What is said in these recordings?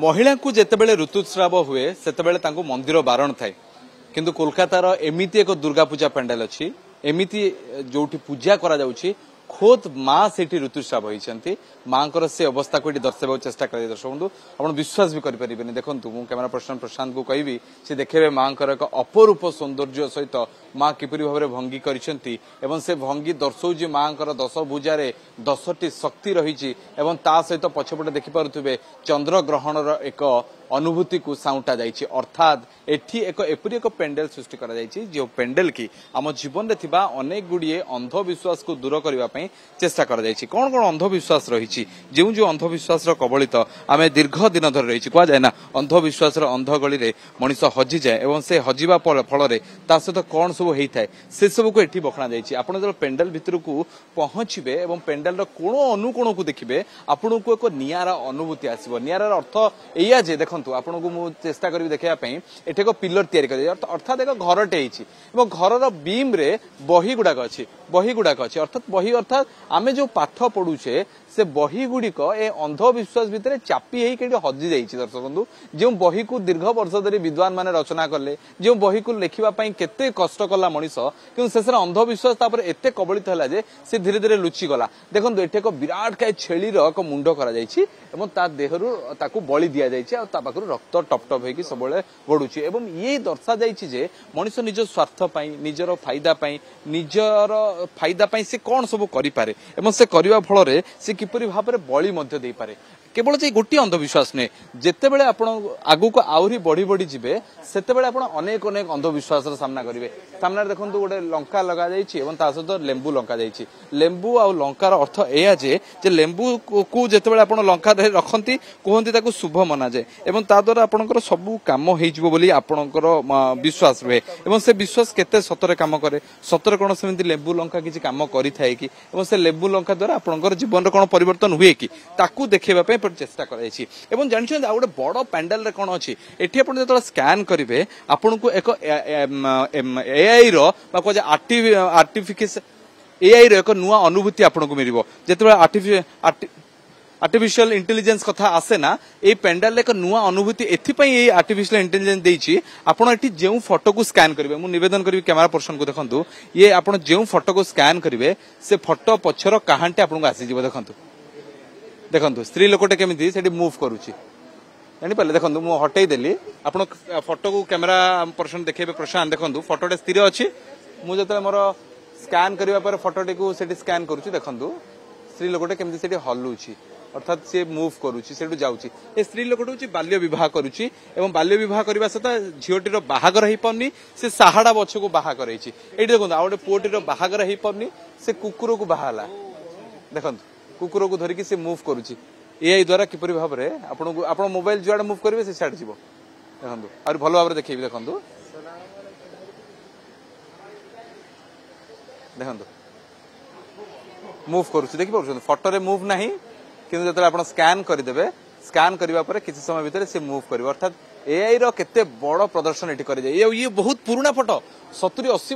महिला को जितेबले ऋतुस्राव हुए से मंदिर बारण थाए किंतु कोलकातार एमिति एक दुर्गा पूजा पेंडाल अच्छी एमिति जो पूजा करा जाउछि खोद माँ से ऋतुस्राव होती माँ से अवस्था को दर्शाइबा चेष्टा कर दर्शक बंधु आप विश्वास भी करें देखो मुझे कैमेरा पर्सन प्रशांत को कहबी से देखे माँ एक अपरूप सौंदर्य सहित माँ किपरि भाव में भंगी करिसेंती एवं से भंगी दर्शाऊँ माँ दश भुजारे 10टी शक्ति रही ता सहित पछपटे देखिपे चंद्र ग्रहणर एक अनुभूति को साउंटा जाइए अर्थात एठी एपरी एक पेंडेल सृष्टि करा जाइए जो पेंडेल की आम जीवन में थिबा अनेक गुड़िए अंधविश्वास को दूर करने चेष्टा करा जाइए कौन कौन अंधविश्वास रही जो जो अंधविश्वास कबलित आम दीर्घ दिन धरी रही कहुए ना अंधविश्वास अंधगली में मनीष हजि जाए और से हजिबा फल सहित कौन सब होता है से सब को एठी बखणा जाइए आप जो पेंडेल भितर को पहुंचे और पेंडेल कोण अनुकोण को देखिए आपन को एक नियारा अनुभूति आसो नियारार अर्थ या जे देखो आपन को मु चेष्टा करी देखापी एठे एक पिलर तैयारी कर अर्थात एक घरटे घर बीम रे बही गुड़ाक अच्छी अर्थात बही अर्थात आम जो पाठ पढ़ुचे से बही गुड़िक ए अंधविश्वास भितर चापी हजि जाइए दर्शक बंधु जो बही को दीर्घ वर्ष धरी विद्वान माने रचना कले जो बही को लिखा केते कष्ट कला मनीष कि शेष अंधविश्वास एत कबलित है जे से धीरे धीरे लुचि गला देखो एटे एक विराट काय छेलीर एक मुंड कर देहरु ताकू बलि दि जाइए पाखु रक्त टप टप होगी सब गड़ुची एवं ये दर्शा जाइए मनीष निज स्वार्थ निजर फायदा से कौन सब करें से करने फल से किपरि भाव में बलि दे पारे केवल जे गोटे अंधविश्वास नुहे जिते बड़े आप आगु को आहरी बढ़ी बढ़ी जी से अनेक अनेक अंधविश्वास सामना करेंगे सामने देखो गोटे लंका लगा सहित लेंबू लंका जाइए लेंबू आ लंकार अर्थ यह जे लेंबू को जिते आप लंका रखती कहती शुभ मना जाए और ताद्वारा आपंकर सबू कम होकर विश्वास रुहे और से विश्वास केते सतरे कम करे सतरे कौन सेमती लेंबू लंका किसी कम करें कि से लेंबू लंका द्वारा आपंकर जीवन कौन परिवर्तन हुए कि ताकू देखेबा चेष्टा कर जानते गोटे बड़ पैंडेल कौन अच्छी एटी आप जो स्कैन करेंगे आपन को एक एआई आर्टिफिशियल एआई एक नुआ अनुभूति आपको मिल जिते आर्टिफिशियल इंटेलिजेंस कथा आसे ना ये पेंडाल एक नुआ अनुभूति एथपाई आर्टिफिशियल इंटेलिजेंस देछि आपण एठी जेउ फोटो को स्कैन करेंगे मु निवेदन करी कैमरा पर्सन को देखंतु ये आपण जेउ फोटो को स्कैन करेंगे से फोटो पछर कहांटे आपको आसी जिवो देखंतु देखो स्त्री लोकटे केमी से मुव करुच्ची जानीपारे देखो मुझे हटई देली आप फोटो को कैमेरा पर्सन देखे प्रशांत देखो फोटोटे स्थिर अच्छी मुझे मोर स्कैन करने फोटोटी को स्कैन करुच्ची देखो स्त्री लोकटे केमी हलुची अर्थात सी मुव करुच्ची से जाऊँगी ए स्त्री लोकटे हूँ बाल्य विवाह करुच्ची एवं बाल्य विवाह करने सहित झीटर बाहागर हो पारनी से साहाड़ा बच्चे को बाहा कर देखो आ गए पुओटीर बाहागर हो पारनी से कुकुर को बाहाला देखो कुकुर को धरिकी से मुव करुच्ची एआई द्वारा किपरि भाव में आप मोबाइल जुआड़े मुव करेंगे से सियाड़े जीव देखो और भल भाव देखिए देखो देखो मुव करुच्ची देखिए फोटो मुव ना कि जो स्कैन करदे स्कैन करने किसी समय भितर से मुव कर अर्थात एआई केते बड़ प्रदर्शन ये कर ये बहुत पुराना फोटो 70-80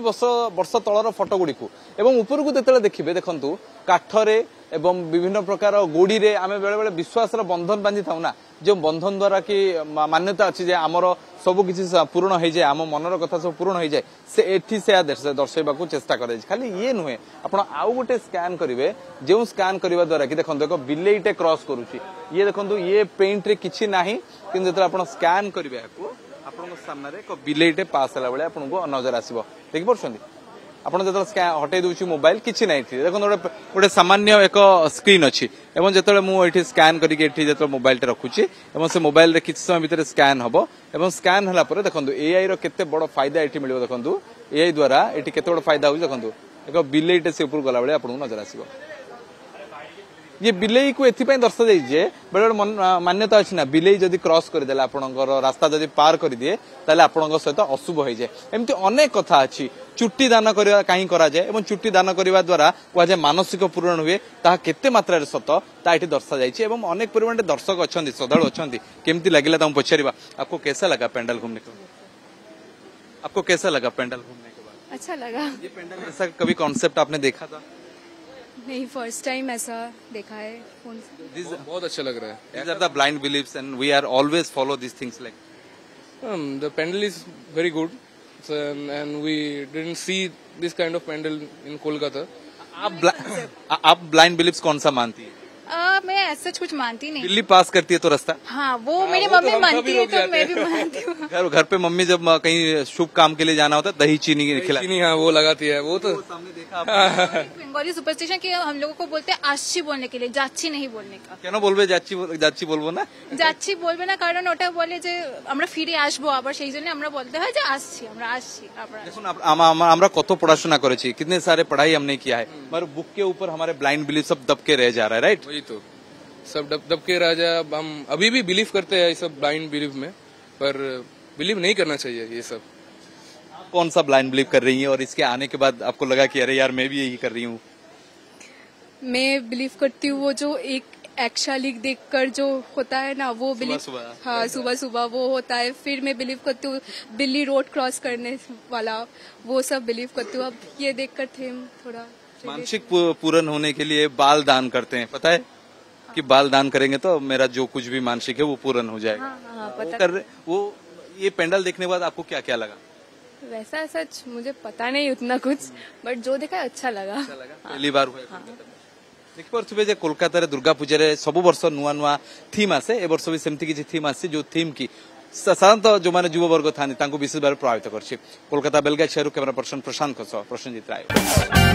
वर्ष तलर फोटो गुड़ी एवं ऊपर को जो देखिए देखु काठरे एवं विभिन्न प्रकार गोड़ी रे आमे बेले बेले विश्वास बंधन बांधि था ना जो बंधन द्वारा कि मान्यता अच्छी जे आमर सब किसी पूर्ण हो जाए आम मनर कथा सब पूर्ण हो जाए से एठी से दर्शाइबा को चेष्टा करे खाली ये नुहे आपण आउ गोटे स्कैन करेंगे जो स्कैन करने द्वारा कि देखो एक बिलेईटे क्रॉस करुच्ची ये देखो ये पेंट रे किछि नाही किंतु जो आप स्कैन करेंगे आपण सामने एक बिलेईटे पास होला बेले आपको नजर आसो देखि पारछंती आपन जो हटई दूसरी मोबाइल किसी ना देखो गोटे सामान्य एक स्क्रीन अच्छी एवं जो मुझे स्कैन करके मोबाइल रखुची से मोबाइल रे किसी समय भितर स्कैन हम एवं स्कैन होला देखो एआई रो केते बड़ फायदा ये मिल देखो एआई द्वारा ये केते बड़ फायदा हो देखो एक बिलेईटे से ऊपर गला आपको नजर आसो ये बिलेई को एथि दर्शा जाइए बेले मान्यता अच्छी ना बिलेई जदि क्रॉस करदे आपणकर रास्ता जदि पार कर दिए ताले आपण सहित अशुभ हो जाए एमती अनेक कथा अच्छी चुट्टी दान करवा कहीं करा जाए एवं चुट्टी दान करने द्वारा कहुए मानसिक पूरण हुए ता केते मात्रा सत ता ये दर्शा जाइए एवं अनेक परिमाण दर्शक अच्छा श्रद्धालु अच्छा केमती लगे पचार आपको कैसा लगा पेंडल घूमने को आपको कैसा लगा पेंडल घूमने के बाद अच्छा लगा ये पेंडल ऐसा कभी कॉन्सेप्ट आपने देखा था नहीं, फर्स्ट टाइम ऐसा देखा है फोन से। बहुत अच्छा लग रहा है। These are the blind beliefs and we are always follow these things like. The pendle is very good, so, and we didn't see this kind of pendle in Kolkata. आप ब्लाइंड बिलीव्स कौन सा मानती है? मैं ऐसा कुछ मानती नहीं। बिल्ली पास करती है तो रास्ता? हाँ, वो मेरी मम्मी मानती है तो मैं भी मानती हूँ। घर पे मम्मी जब कहीं शुभ काम के लिए जाना होता है दही चीनी खिला चीनी, हाँ वो लगाती है, वो तो सामने देखा आपने? बंगाली सुपरस्टिशन की हम लोगों को बोलते हैं आशी बोलने के लिए, जाची नहीं बोलने का। কেন বলবে যাচ্ছি বলবো না? যাচ্ছি বলবে না, কারণ ওটা বলে যে আমরা ফিরে আসবো আবার, সেই জন্য আমরা বলতে হয় যে আমরা আসছি আবার। দেখুন আমরা কত পড়াশোনা করেছি, कितने सारे पढ़ाई हमने किया है, मगर बुक के ऊपर हमारे ब्लाइंड बिलीफ सब दब के रह जा रहा है, राइट? वही तो सब दब के राजा। हम अभी भी बिलीव करते हैं ये सब ब्लाइंड बिलीव में, पर बिलीव नहीं करना चाहिए ये सब। कौन सा ब्लाइंड बिलीव कर रही है और इसके आने के बाद आपको लगा कि अरे यार मैं भी यही कर रही हूँ? मैं बिलीव करती हूँ वो जो एक एक्शालिक देखकर जो होता है ना, वो बिलीव, हाँ सुबह सुबह वो होता है। फिर मैं बिलीव करती हूँ बिल्ली रोड क्रॉस करने वाला, वो सब बिलीव करती हूँ। अब ये देखकर थे थोड़ा मानसिक पूर्ण होने के लिए बाल दान करते हैं, पता है कि बाल दान करेंगे तो मेरा जो कुछ भी मानसिक है वो पूर्ण हो जाएगा। हाँ, पता। वो ये पेंडल देखने के बाद आपको क्या क्या लगा? वैसा सच मुझे पता नहीं उतना कुछ, बट जो देखा अच्छा लगा। पहली बार हुआ देखिए जे कोलकाता दुर्गा पूजा सब वर्ष नुआ नुआ थीम आसे, ए वर्ष भी सेमती किसी थीम आसे जो थीम की साधारणतः जो माने युवा वर्ग था विशेष भाव प्रभावित कर। कोलकाता बेलगाछिया कैमरा पर्सन प्रशांत प्रसन्नजित राय।